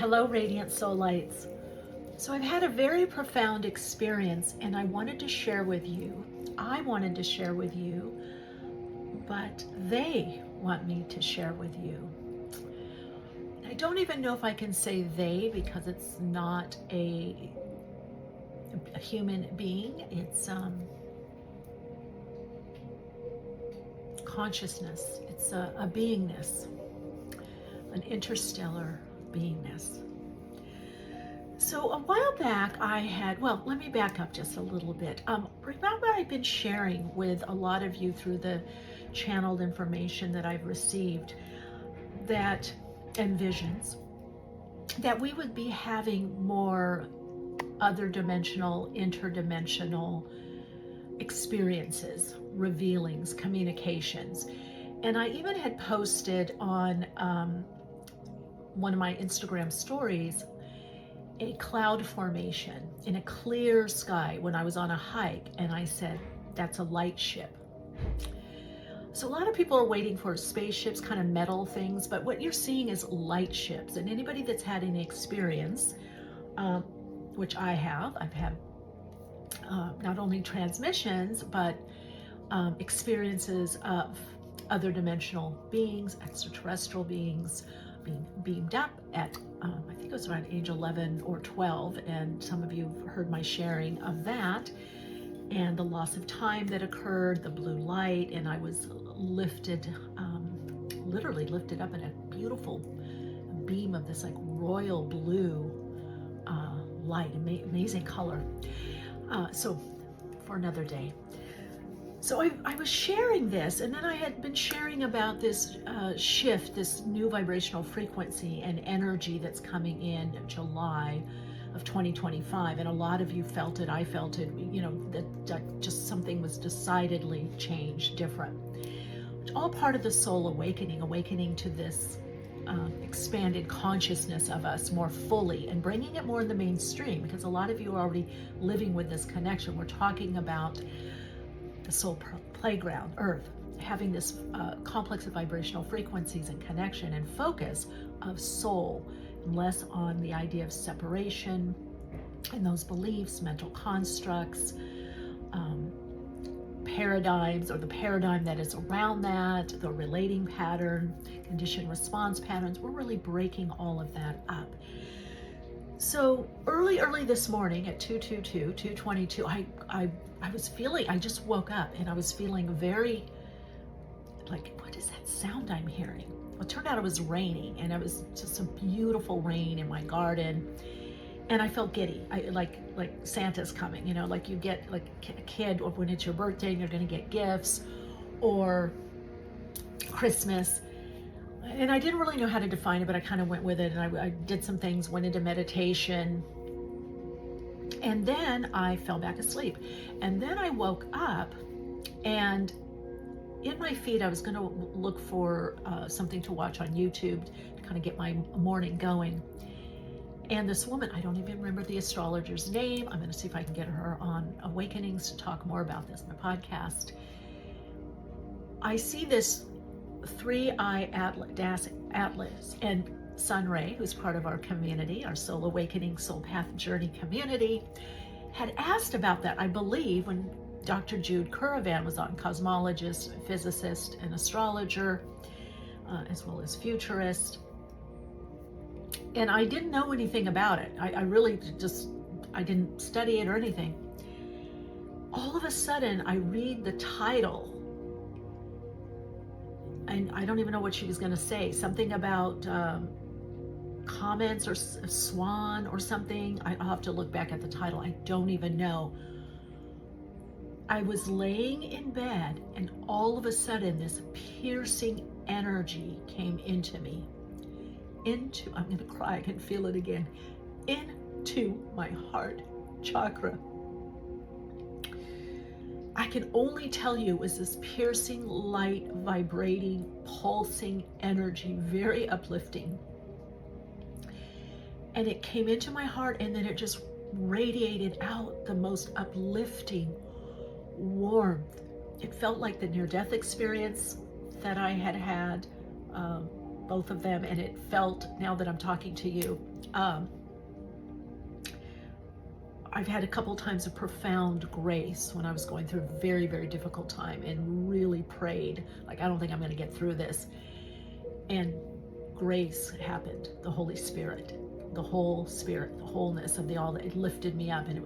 Hello, Radiant Soul Lights. So I've had a very profound experience and I wanted to share with you. I wanted to share with you, but they want me to share with you. I don't even know if I can say they because it's not a human being. It's consciousness. It's a beingness, an interstellar beingness. So a while back let me back up just a little bit. Remember I've been sharing with a lot of you through the channeled information that I've received and visions, that we would be having more other dimensional, interdimensional experiences, revealings, communications. And I even had posted on one of my Instagram stories a cloud formation in a clear sky when I was on a hike, and I said, that's a light ship. So a lot of people are waiting for spaceships, kind of metal things, but what you're seeing is light ships. And anybody that's had any experience, which I've had not only transmissions, but experiences of other dimensional beings, extraterrestrial beings, being beamed up at, I think it was around age 11 or 12, and some of you have heard my sharing of that, and the loss of time that occurred, the blue light, and I was lifted, literally lifted up in a beautiful beam of this like royal blue light, amazing color. So for another day. So I was sharing this, and then I had been sharing about this shift, this new vibrational frequency and energy that's coming in July of 2025. And a lot of you felt it, I felt it, you know, that just something was decidedly changed, different. It's all part of the soul awakening to this expanded consciousness of us more fully and bringing it more in the mainstream, because a lot of you are already living with this connection. We're talking about the soul playground, Earth, having this complex of vibrational frequencies and connection and focus of soul, and less on the idea of separation and those beliefs, mental constructs, paradigms, or the paradigm that is around that, the relating pattern, conditioned response patterns. We're really breaking all of that up. So early this morning at 2:22, I was feeling, I just woke up and I was feeling very like, what is that sound I'm hearing? Well, it turned out it was raining, and it was just a beautiful rain in my garden. And I felt giddy. I like Santa's coming, you know, like you get like a kid, or when it's your birthday and you're going to get gifts, or Christmas. And I didn't really know how to define it, but I kind of went with it, and I did some things, went into meditation, and then I fell back asleep. And then I woke up, and in my feed, I was going to look for something to watch on YouTube to kind of get my morning going. And this woman, I don't even remember the astrologer's name. I'm going to see if I can get her on Awakenings to talk more about this in the podcast. I see this 3I-Atlas, and Sunray, who's part of our community, our Soul Awakening Soul Path Journey community, had asked about that, I believe, when Dr. Jude Currivan was on, cosmologist, physicist, and astrologer, as well as futurist. And I didn't know anything about it. I really I didn't study it or anything. All of a sudden, I read the title, and I don't even know what she was going to say. Something about comments or swan or something. I'll have to look back at the title. I don't even know. I was laying in bed, and all of a sudden, this piercing energy came into me. I'm going to cry, I can feel it again, into my heart chakra. I can only tell you it was this piercing, light, vibrating, pulsing energy, very uplifting. And it came into my heart, and then it just radiated out the most uplifting warmth. It felt like the near-death experience that I had both of them, and it felt, now that I'm talking to you, I've had a couple times of profound grace when I was going through a very, very difficult time and really prayed, like, I don't think I'm going to get through this. And grace happened, the Holy Spirit, the whole spirit, the wholeness of the all, it lifted me up, and it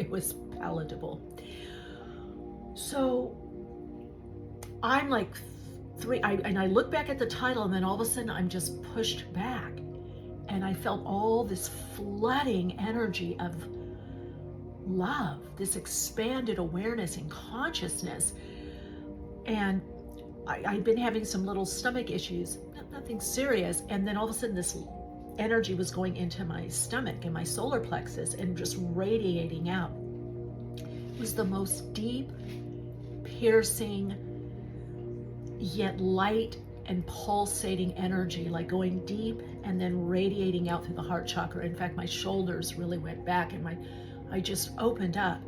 was palatable. So I'm like and I look back at the title, and then all of a sudden I'm just pushed back, and I felt all this flooding energy of love, this expanded awareness and consciousness. And I'd been having some little stomach issues, nothing serious, and then all of a sudden this energy was going into my stomach and my solar plexus and just radiating out. It was the most deep, piercing, yet light and pulsating energy, like going deep and then radiating out through the heart chakra. In fact, my shoulders really went back, and I just opened up,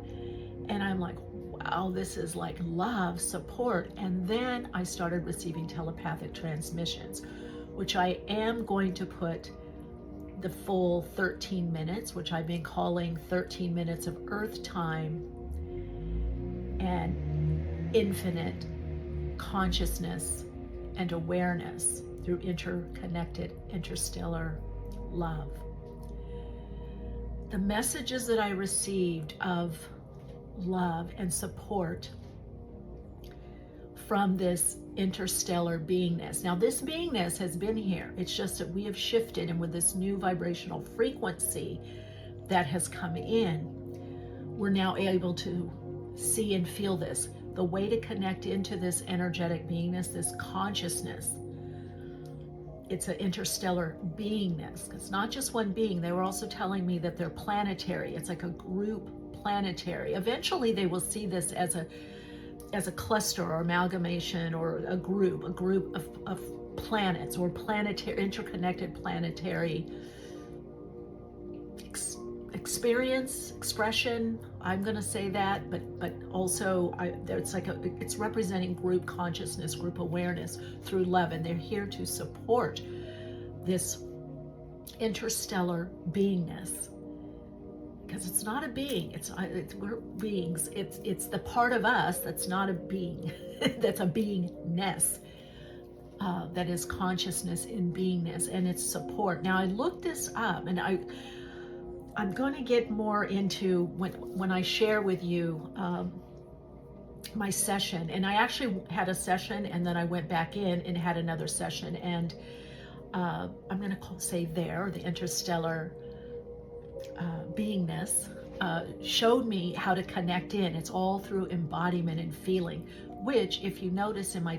and I'm like, wow, this is like love, support. And then I started receiving telepathic transmissions, which I am going to put the full 13 minutes, which I've been calling 13 minutes of Earth time and infinite consciousness and awareness through interconnected interstellar love. The messages that I received of love and support from this interstellar beingness. Now, this beingness has been here. It's just that we have shifted, and with this new vibrational frequency that has come in, we're now able to see and feel this. The way to connect into this energetic beingness, this consciousness, it's an interstellar beingness. It's not just one being. They were also telling me that they're planetary. It's like a group planetary. Eventually they will see this as a cluster or amalgamation, or a group of planets, or planetary, interconnected planetary experience, expression. I'm going to say that, but also it's representing group consciousness, group awareness through love, and they're here to support this interstellar beingness, because it's not a being. We're beings. It's the part of us that's not a being, that's a beingness. That is consciousness in beingness, and it's support. Now, I looked this up, and I'm going to get more into when I share with you my session. And I actually had a session, and then I went back in and had another session. And I'm going to say the interstellar beingness showed me how to connect in. It's all through embodiment and feeling, which, if you notice in my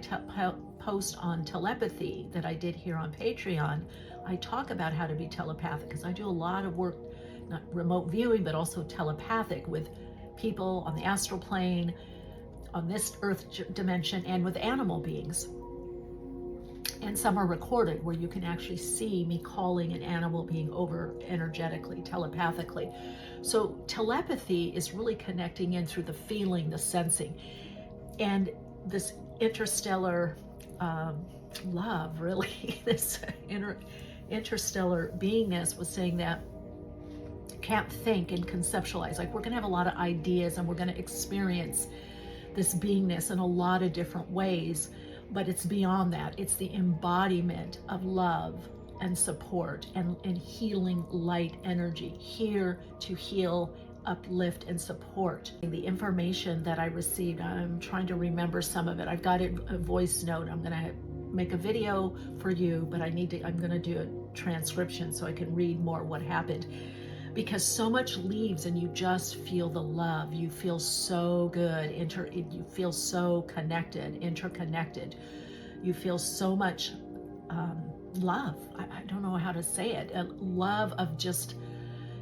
post on telepathy that I did here on Patreon, I talk about how to be telepathic, because I do a lot of work, not remote viewing, but also telepathic with people on the astral plane, on this earth dimension, and with animal beings. And some are recorded where you can actually see me calling an animal being over energetically, telepathically. So telepathy is really connecting in through the feeling, the sensing. And this interstellar love, really, this interstellar beingness was saying that can't think and conceptualize. Like, we're going to have a lot of ideas, and we're going to experience this beingness in a lot of different ways, but it's beyond that. It's the embodiment of love and support and healing light energy, here to heal, uplift, and support. The information that I received, I'm trying to remember some of it. I've got it a voice note. I'm going to make a video for you, but I'm going to do a transcription so I can read more what happened. Because so much leaves, and you just feel the love. You feel so good. You feel so connected, interconnected. You feel so much love. I don't know how to say it. Love of just,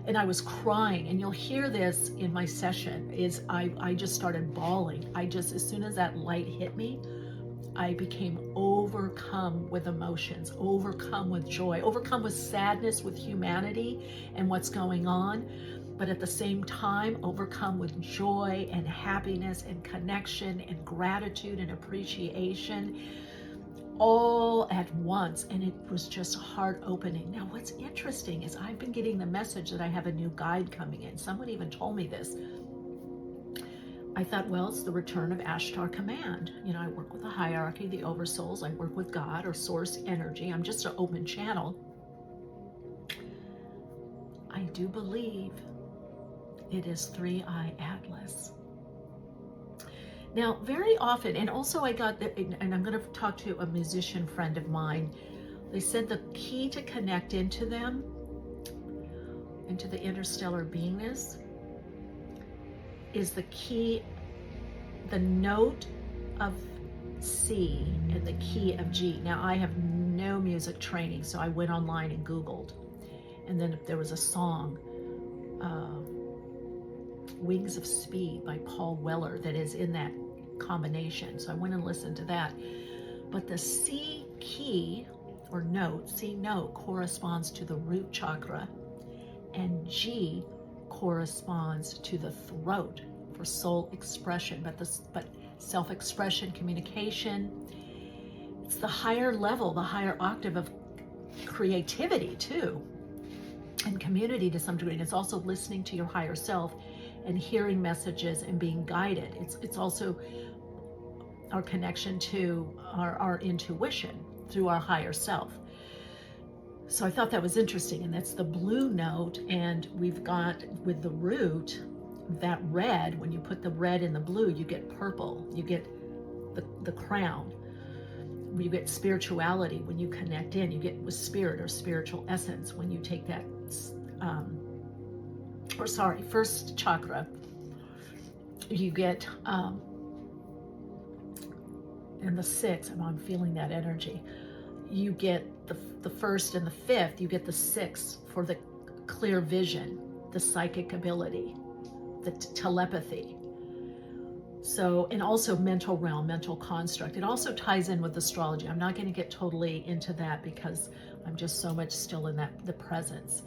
and I was crying. And you'll hear this in my session. I just started bawling. As soon as that light hit me, I became overcome with emotions, overcome with joy, overcome with sadness with humanity and what's going on, but at the same time, overcome with joy and happiness and connection and gratitude and appreciation. all at once, and it was just heart opening. Now what's interesting is I've been getting the message that I have a new guide coming in. Someone even told me this. I thought, well, it's the return of Ashtar Command. You know, I work with the hierarchy, the oversouls, I work with God or source energy. I'm just an open channel. I do believe it is 3I-Atlas. Now, very often, and also I got, and I'm going to talk to a musician friend of mine, they said the key to connect into them, into the interstellar beingness, is the key, the note of C and the key of G. Now, I have no music training, so I went online and Googled. And then there was a song, Wings of Speed by Paul Weller, that is in that combination. So I went and listened to that. But the C key or note, C note, corresponds to the root chakra, and G corresponds to the throat for soul expression, but self-expression, communication. It's the higher level, the higher octave of creativity too, and community to some degree. And it's also listening to your higher self and hearing messages and being guided. It's also our connection to our intuition through our higher self. So I thought that was interesting, and that's the blue note. And we've got, with the root, that red, when you put the red in the blue, you get purple, you get the crown. You get spirituality when you connect in, you get with spirit or spiritual essence when you take that, first chakra, you get, and the sixth, and I'm feeling that energy, you get the first and the fifth, you get the sixth for the clear vision, the psychic ability, the telepathy. So, and also mental realm, mental construct. It also ties in with astrology. I'm not going to get totally into that because I'm just so much still in the presence.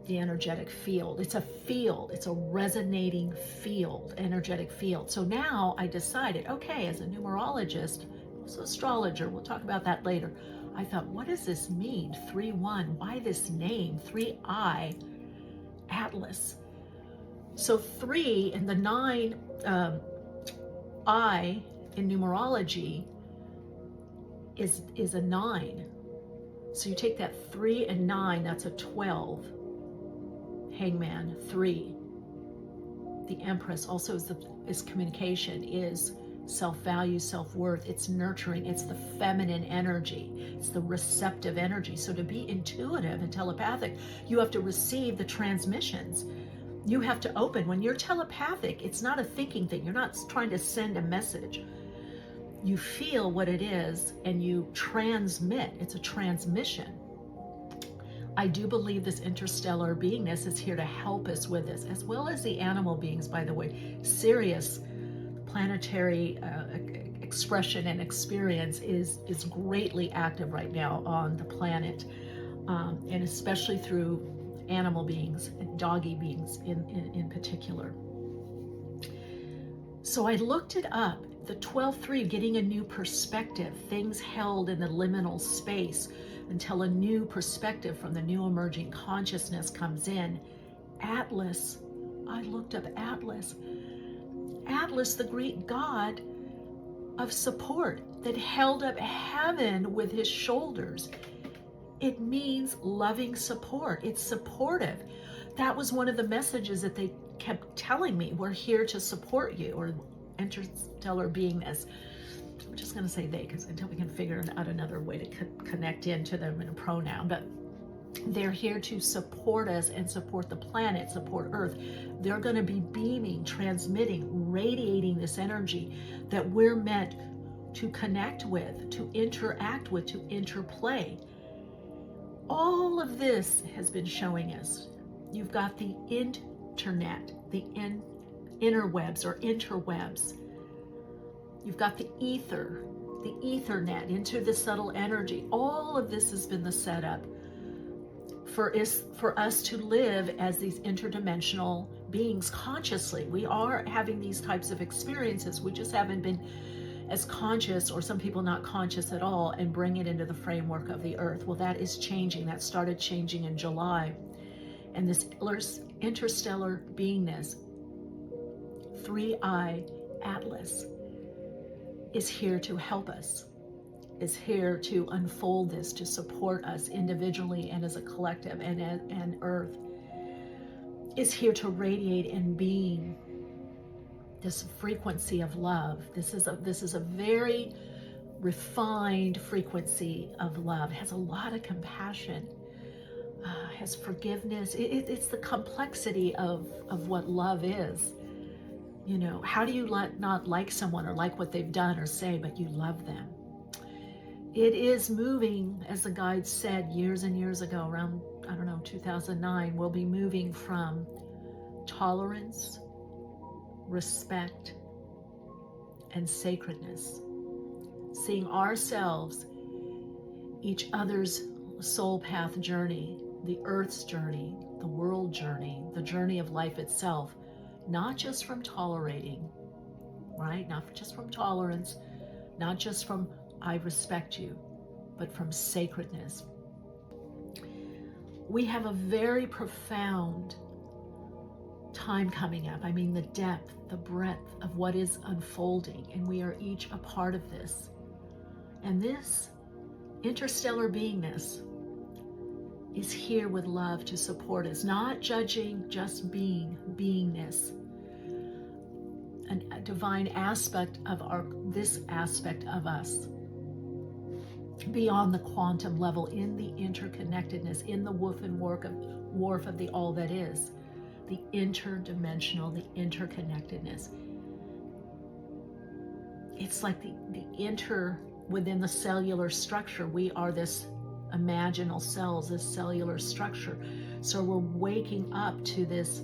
The energetic field. It's a field. It's a resonating field, energetic field. So now I decided, okay, as a numerologist, also astrologer, we'll talk about that later. I thought, what does this mean? 3-1, why this name? 3I-Atlas. So 3 and the 9, I in numerology is a 9. So you take that 3 and 9, that's a 12. Hangman, 3. The Empress also is communication, is self-value, self-worth. It's nurturing. It's the feminine energy. It's the receptive energy. So to be intuitive and telepathic, you have to receive the transmissions. You have to open. When you're telepathic, it's not a thinking thing. You're not trying to send a message. You feel what it is and you transmit. It's a transmission. I do believe this interstellar beingness is here to help us with this, as well as the animal beings, by the way. Sirius, planetary expression and experience, is greatly active right now on the planet, and especially through animal beings and doggy beings in particular. So I looked it up, the 12-3, getting a new perspective, things held in the liminal space until a new perspective from the new emerging consciousness comes in. Atlas, I looked up Atlas. Atlas, the Greek god of support that held up heaven with his shoulders. It means loving support. It's supportive. That was one of the messages that they kept telling me. We're here to support you, or interstellar beingness. I'm just going to say they, because until we can figure out another way to connect into them in a pronoun. But they're here to support us and support the planet, support Earth. They're going to be beaming, transmitting, radiating this energy that we're meant to connect with, to interact with, to interplay. All of this has been showing us. You've got the internet, the interwebs or interwebs. You've got the ether, the ethernet into the subtle energy. All of this has been the setup for us to live as these interdimensional beings consciously. We are having these types of experiences. We just haven't been as conscious, or some people not conscious at all, and bring it into the framework of the earth. Well, that is changing. That started changing in July. And this interstellar beingness, 3I-Atlas, is here to help us, is here to unfold this, to support us individually and as a collective, and earth is here to radiate and beam this frequency of love. This is a very refined frequency of love. It has a lot of compassion, has forgiveness. It's the complexity of what love is. You know, how do you not like someone or like what they've done or say, but you love them? It is moving, as the guide said years and years ago, around, I don't know, 2009, we'll be moving from tolerance, respect, and sacredness. Seeing ourselves, each other's soul path journey, the earth's journey, the world journey, the journey of life itself, not just from tolerating, right? Not just from tolerance, not just from I respect you, but from sacredness. We have a very profound time coming up. I mean, the depth, the breadth of what is unfolding, and we are each a part of this. And this interstellar beingness is here with love to support us, not judging, just beingness. A divine aspect of this aspect of us, beyond the quantum level, in the interconnectedness, in the woof and wharf of the all that is, the interdimensional, the interconnectedness. It's like the within the cellular structure. We are this imaginal cells, this cellular structure. So we're waking up to this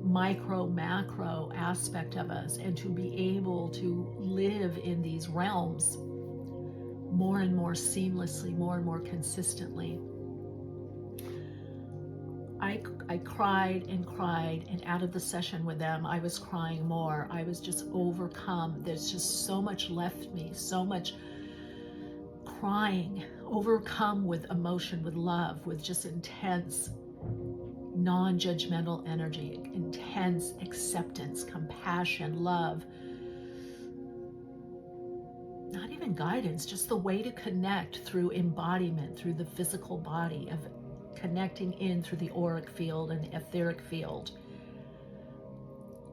micro macro aspect of us, and to be able to live in these realms more and more seamlessly, more and more consistently. I cried, and out of the session with them, I was crying more. I was just overcome. There's just so much left me, so much crying, overcome with emotion, with love, with just intense, non-judgmental energy, intense acceptance, compassion, love. Not even guidance, just the way to connect through embodiment, through the physical body, of connecting in through the auric field and the etheric field,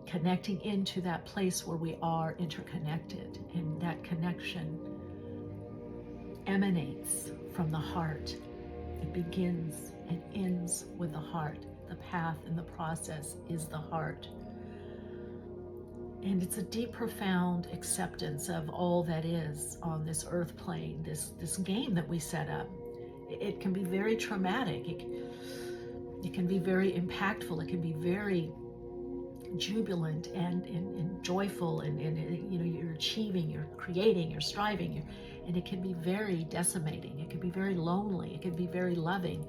connecting into that place where we are interconnected, and that connection emanates from the heart. It begins and ends with the heart. The path and the process is the heart. And it's a deep, profound acceptance of all that is on this earth plane, this game that we set up. It can be very traumatic. It can be very impactful. It can be very jubilant and joyful, and you know, you're achieving, you're creating, you're striving, and it can be very decimating. It can be very lonely. It can be very loving.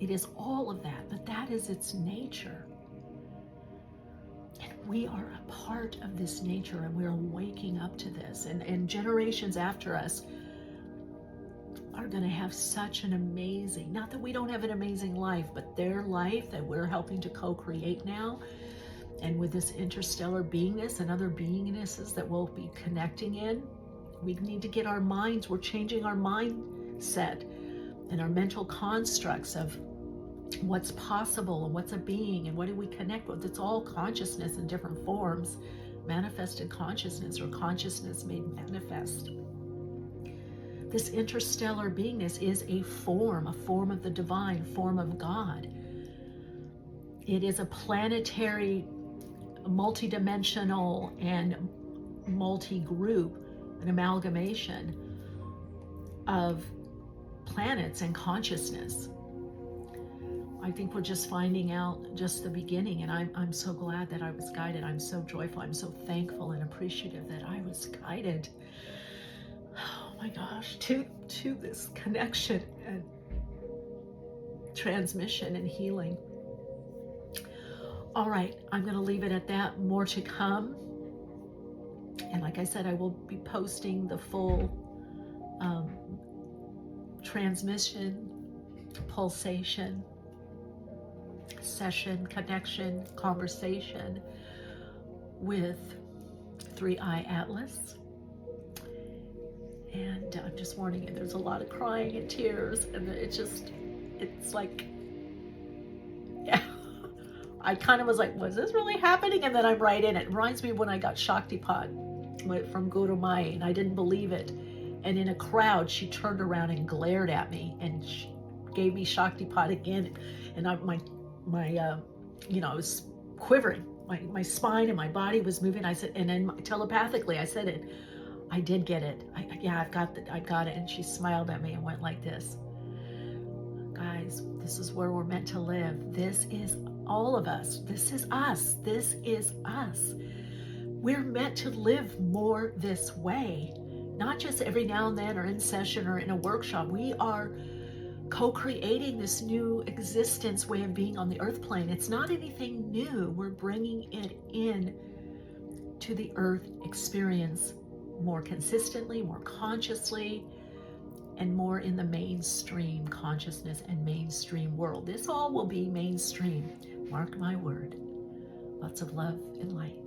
It is all of that, but that is its nature. And we are a part of this nature, and we're waking up to this. And generations after us are going to have such an amazing, not that we don't have an amazing life, but their life that we're helping to co-create now. And with this interstellar beingness and other beingnesses that we'll be connecting in, we need to get our minds, we're changing our mindset and our mental constructs of what's possible and what's a being and what do we connect with. It's all consciousness in different forms, manifested consciousness, or consciousness made manifest. This interstellar beingness is a form of the divine, form of God. It is a planetary, multidimensional, and multi-group, an amalgamation of planets and consciousness. I think we're just finding out just the beginning, and I'm so glad that I was guided. I'm so joyful. I'm so thankful and appreciative that I was guided. Oh my gosh, to this connection and transmission and healing. All right, I'm going to leave it at that. More to come. And like I said, I will be posting the full transmission, pulsation, session, connection, conversation with 3I-Atlas. And I'm just warning you, there's a lot of crying and tears, and it's like, yeah. I kind of was like, was this really happening? And then I'm right in it. It reminds me of when I got Shaktipat from Guru Mai, and I didn't believe it. And in a crowd, she turned around and glared at me, and she gave me Shaktipat again. And I was quivering. My spine and my body was moving. I said, and then telepathically, I said it. I did get it. I've got it. And she smiled at me and went like this. Guys, this is where we're meant to live. This is all of us. This is us. This is us. We're meant to live more this way. Not just every now and then or in session or in a workshop. We are co-creating this new existence way of being on the earth plane. It's not anything new. We're bringing it in to the earth experience more consistently, more consciously, and more in the mainstream consciousness and mainstream world. This all will be mainstream. Mark my word. Lots of love and light.